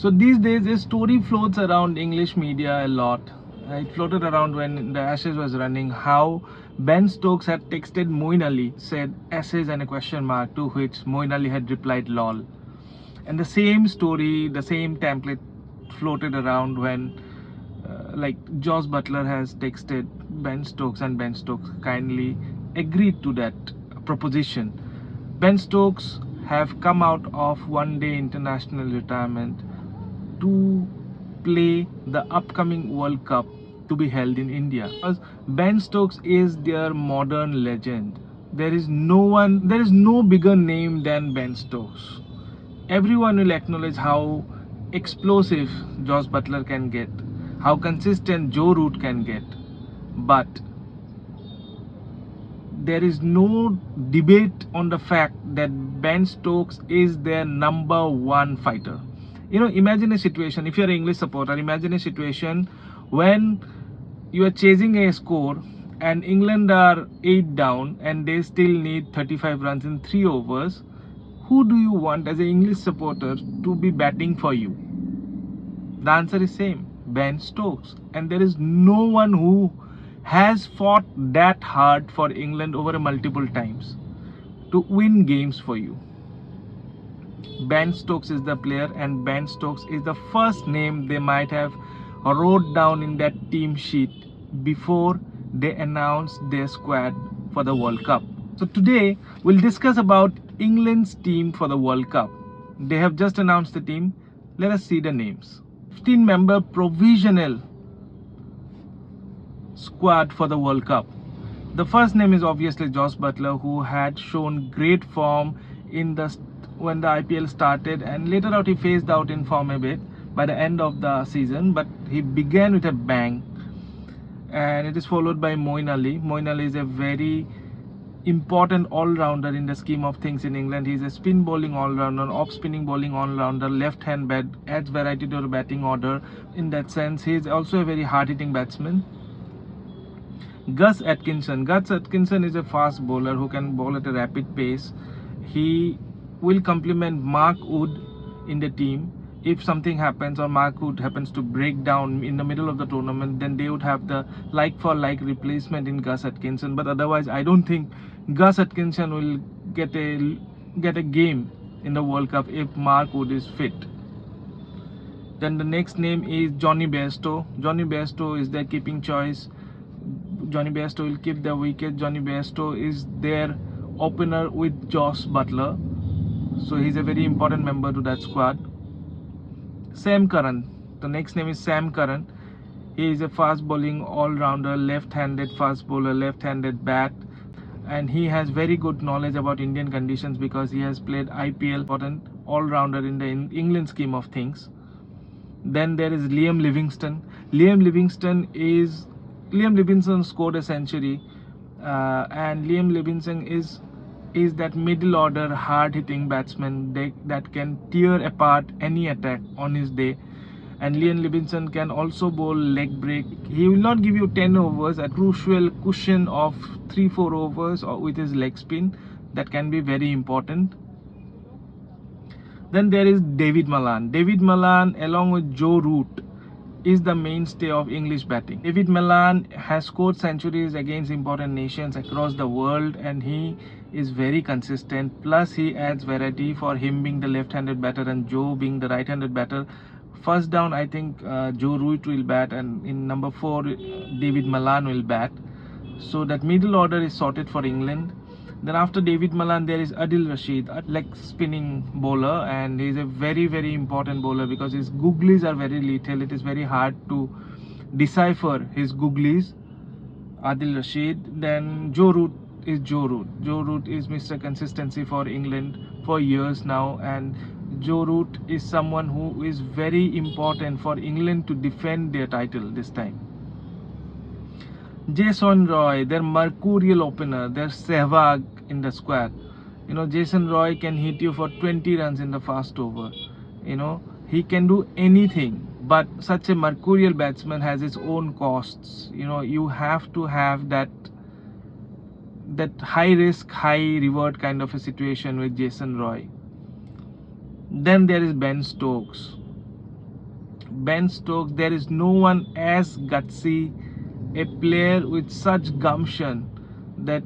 So these days a story floats around English media a lot. It floated around when the Ashes was running how Ben Stokes had texted Moeen Ali, said Ashes and a question mark, to which Moeen Ali had replied lol. And the same story, the same template floated around when like Josh Butler has texted Ben Stokes and Ben Stokes kindly agreed to that proposition. Ben Stokes have come out of one day international retirement to play the upcoming World Cup to be held in India. Because Ben Stokes is their modern legend. There is no bigger name than Ben Stokes. Everyone will acknowledge how explosive Josh Butler can get, how consistent Joe Root can get. But there is no debate on the fact that Ben Stokes is their number one fighter. You know, imagine a situation, if you're an English supporter, imagine a situation when you are chasing a score and England are 8 down and they still need 35 runs in 3 overs. Who do you want as an English supporter to be batting for you? The answer is same, Ben Stokes. And there is no one who has fought that hard for England over multiple times to win games for you. Ben Stokes is the player, and Ben Stokes is the first name they might have wrote down in that team sheet before they announced their squad for the World Cup. So today we'll discuss about England's team for the World Cup. They have just announced the team. Let us see the names. 15-member provisional squad for the World Cup. The first name is obviously Josh Butler, who had shown great form when the IPL started, and later out he phased out in form a bit by the end of the season, but he began with a bang. And it is followed by Moeen Ali. Moeen Ali is a very important all-rounder in the scheme of things in England. He's a spin bowling all-rounder, off-spinning bowling all-rounder, left-hand bat, adds variety to the batting order. In that sense, he is also a very hard-hitting batsman. Gus Atkinson. Gus Atkinson is a fast bowler who can bowl at a rapid pace. He will complement Mark Wood in the team. If something happens or Mark Wood happens to break down in the middle of the tournament, then they would have the like-for-like replacement in Gus Atkinson. But otherwise, I don't think Gus Atkinson will get a game in the World Cup if Mark Wood is fit. Then the next name is Jonny Bairstow. Jonny Bairstow is their keeping choice. Jonny Bairstow will keep the wicket. Jonny Bairstow is their opener with Josh Butler, so he's a very important member to that squad. Sam Curran. The next name is Sam Curran. He is a fast bowling all-rounder, left-handed fast bowler, left-handed bat, and he has very good knowledge about Indian conditions because he has played IPL, important all-rounder in the England scheme of things. Then there is Liam Livingstone. Liam Livingstone scored a century, and Liam Livingstone is that middle order hard hitting batsman that can tear apart any attack on his day. And Liam Livingstone can also bowl leg break. He will not give you 10 overs, a crucial cushion of 3-4 overs with his leg spin that can be very important. Then there is David Malan. David Malan along with Joe Root is the mainstay of English batting. David Malan has scored centuries against important nations across the world, and he is very consistent. Plus he adds variety, for him being the left-handed batter and Joe being the right-handed batter. First down, I think Joe Root will bat, and in number 4 David Malan will bat. So that middle order is sorted for England. Then after David Malan there is Adil Rashid, a leg spinning bowler, and he is a very very important bowler because his googlies are very lethal. It is very hard to decipher his googlies. Adil Rashid. Then Joe Root is Joe Root. Joe Root is Mr. Consistency for England for years now, and Joe Root is someone who is very important for England to defend their title this time. Jason Roy, their mercurial opener, their Sehwag in the squad. You know, Jason Roy can hit you for 20 runs in the fast over. You know, he can do anything, but such a mercurial batsman has its own costs. You know, you have to have that high risk, high reward kind of a situation with Jason Roy. Then there is Ben Stokes. Ben Stokes, there is no one as gutsy, a player with such gumption that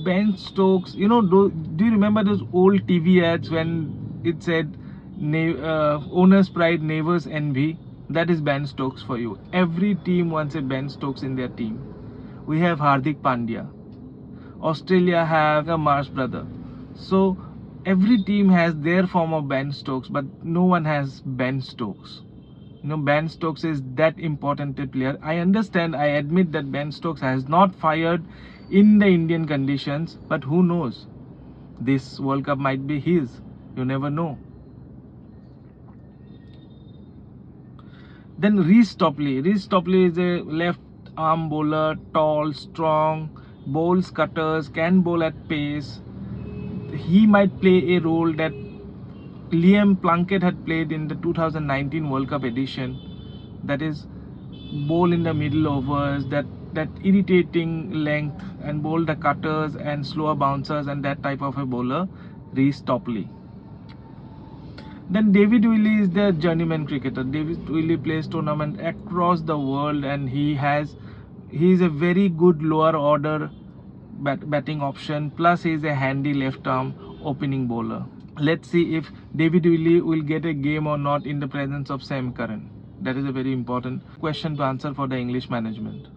Ben Stokes, do you remember those old TV ads when it said owner's pride, neighbor's envy? That is Ben Stokes for you. Every team wants a Ben Stokes in their team. We have Hardik Pandya. Australia have a Marsh brother. So every team has their form of Ben Stokes, but no one has Ben Stokes. Ben Stokes is that important a player. I understand, I admit that Ben Stokes has not fired in the Indian conditions, but who knows? This World Cup might be his. You never know. Then Reece Topley. Reece Topley is a left arm bowler, tall, strong, bowls cutters, can bowl at pace. He might play a role that Liam Plunkett had played in the 2019 World Cup edition. That is, bowl in the middle overs, that irritating length, and bowl the cutters and slower bouncers, and that type of a bowler, Reece Topley. Then David Willey is the journeyman cricketer. David Willey plays tournament across the world, and he is a very good lower order batting option, plus he is a handy left arm opening bowler. Let's see if David Willey will get a game or not in the presence of Sam Curran. That is a very important question to answer for the English management.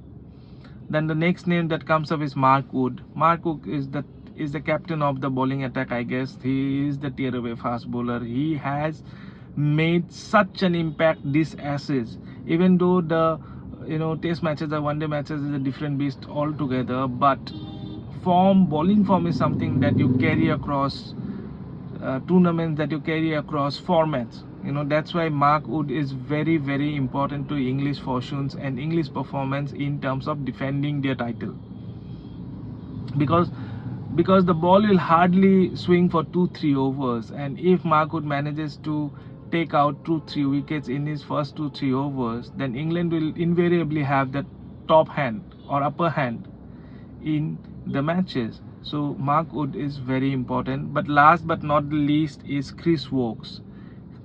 Then the next name that comes up is Mark Wood. Mark Wood is the captain of the bowling attack, I guess. He is the tear-away fast bowler. He has made such an impact this Ashes. Even though the test matches or one-day matches is a different beast altogether, but bowling form is something that you carry across tournaments, that you carry across formats. That's why Mark Wood is very, very important to English fortunes and English performance in terms of defending their title, because the ball will hardly swing for 2-3 overs, and if Mark Wood manages to take out 2-3 wickets in his first 2-3 overs, then England will invariably have the top hand or upper hand in the matches. So Mark Wood is very important. But last but not the least is Chris Woakes.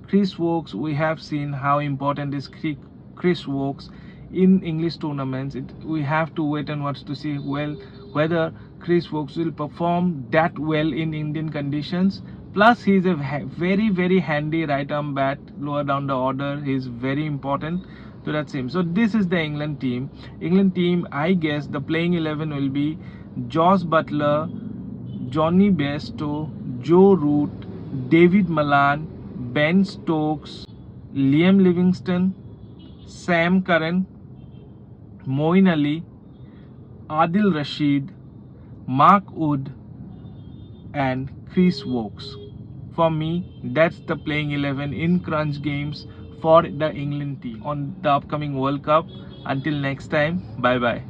Chris Woakes, we have seen how important is Chris Woakes in English tournaments. We have to wait and watch to see whether Chris Woakes will perform that well in Indian conditions. Plus, he is a very, very handy right arm bat lower down the order. He is very important to that team. So this is the England team. I guess the playing 11 will be Jos Buttler, Johnny Bairstow, Joe Root, David Malan, Ben Stokes, Liam Livingstone, Sam Curran, Moeen Ali, Adil Rashid, Mark Wood, and Chris Woakes. For me, that's the playing 11 in crunch games for the England team on the upcoming World Cup. Until next time, bye bye.